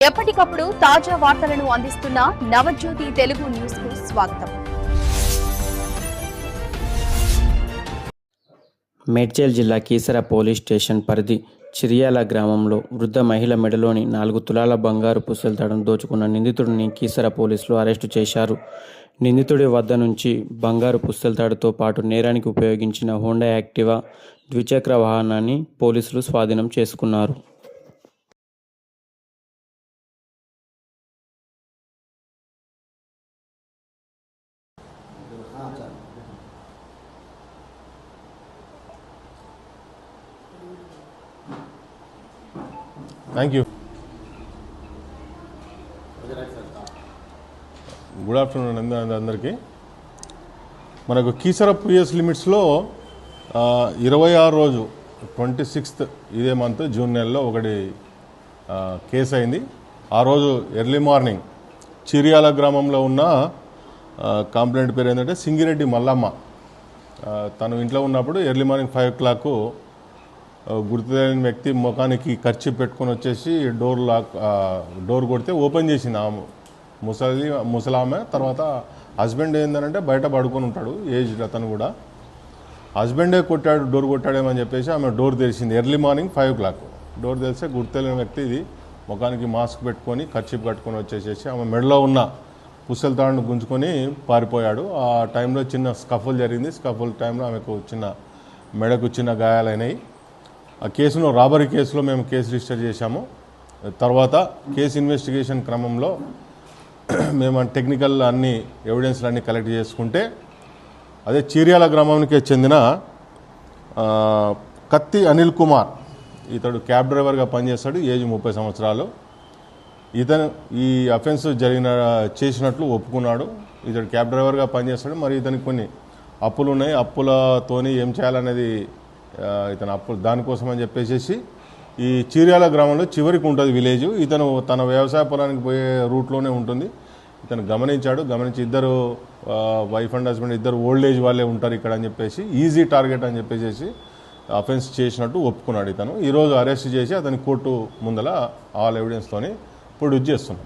ఎప్పటికప్పుడు తాజా వార్తలను అందిస్తున్న నవజ్యోతి తెలుగు న్యూస్ కు స్వాగతం. మేడ్చల్ జిల్లా కీసర పోలీస్ స్టేషన్ పరిధి చిర్యాల గ్రామంలో వృద్ధ మహిళ మెడలోని 4 తులాల బంగారు పుస్తెలతాడును దోచుకున్న నిందితుడిని కీసర పోలీసులు అరెస్టు చేశారు. నిందితుడి వద్ద నుంచి బంగారు పుస్తెలతాడుతో పాటు నేరానికి ఉపయోగించిన హోండా యాక్టివా ద్విచక్ర వాహనాన్ని పోలీసులు స్వాధీనం చేసుకున్నారు. Thank you. గుడ్ ఆఫ్టర్నూన్ అందరికీ. మనకు కీసర పిఎస్ లిమిట్స్లో 26 రోజు 26th ఇదే మంత్ జూన్ నెలలో ఒకటి కేసు అయింది. ఆ రోజు ఎర్లీ మార్నింగ్ చిర్యాల గ్రామంలో ఉన్న కంప్లైంట్ పేరు ఏంటంటే సింగిరెడ్డి మల్లమ్మ. తను ఇంట్లో ఉన్నప్పుడు ఎర్లీ మార్నింగ్ 5 o'clock గుర్తు తెలియని వ్యక్తి ముఖానికి ఖర్చు పెట్టుకొని వచ్చేసి డోర్ కొడితే ఓపెన్ చేసింది ఆమె ముసలామె. తర్వాత హస్బెండ్ ఏంటంటే బయట పడుకొని ఉంటాడు, ఏజ్డ్ అతను కూడా. హస్బెండే డోర్ కొట్టాడేమని చెప్పేసి ఆమె డోర్ తెరిచింది. ఎర్లీ మార్నింగ్ 5 o'clock డోర్ తెలిస్తే గుర్తు తెలియని వ్యక్తి ఇది ముఖానికి మాస్క్ పెట్టుకొని ఖర్చు కట్టుకొని వచ్చేసేసి ఆమె మెడలో ఉన్న పుస్తెలతాడును గుంజుకొని పారిపోయాడు. ఆ టైంలో చిన్న స్కఫుల్ జరిగింది. స్కఫుల్ టైంలో ఆమెకు మెడకు చిన్న గాయాలైనాయి. ఆ కేసును రాబరీ కేసులో మేము కేసు రిజిస్టర్ చేశాము. తర్వాత కేసు ఇన్వెస్టిగేషన్ క్రమంలో మేము టెక్నికల్ అన్ని ఎవిడెన్స్లు అన్నీ కలెక్ట్ చేసుకుంటే అదే చిర్యాల గ్రామానికి చెందిన కత్తి అనిల్ కుమార్, ఇతడు క్యాబ్ డ్రైవర్గా పనిచేస్తాడు, ఏజ్ 30 సంవత్సరాలు. ఇతను ఈ అఫెన్స్ చేసినట్లు ఒప్పుకున్నాడు. ఇతడు క్యాబ్ డ్రైవర్గా పనిచేస్తాడు. మరి ఇతనికి కొన్ని అప్పులు ఉన్నాయి. అప్పులతోని ఏం చేయాలనేది ఇతను అప్పులు దానికోసం అని చెప్పేసి ఈ చిర్యాల గ్రామంలో చివరికి ఉంటుంది విలేజ్. ఇతను తన వ్యవసాయ పొలానికి పోయే రూట్లోనే ఉంటుంది. ఇతను గమనించి ఇద్దరు వైఫ్ అండ్ హస్బెండ్ ఇద్దరు ఓల్డ్ ఏజ్ వాళ్ళే ఉంటారు ఇక్కడ అని చెప్పేసి ఈజీ టార్గెట్ అని చెప్పేసి అఫెన్స్ చేసినట్టు ఒప్పుకున్నాడు. ఇతను ఈరోజు అరెస్ట్ చేసి అతని కోర్టు ముందల ఆల్ ఎవిడెన్స్తోని ప్రొడ్యూస్ చేస్తున్నాం.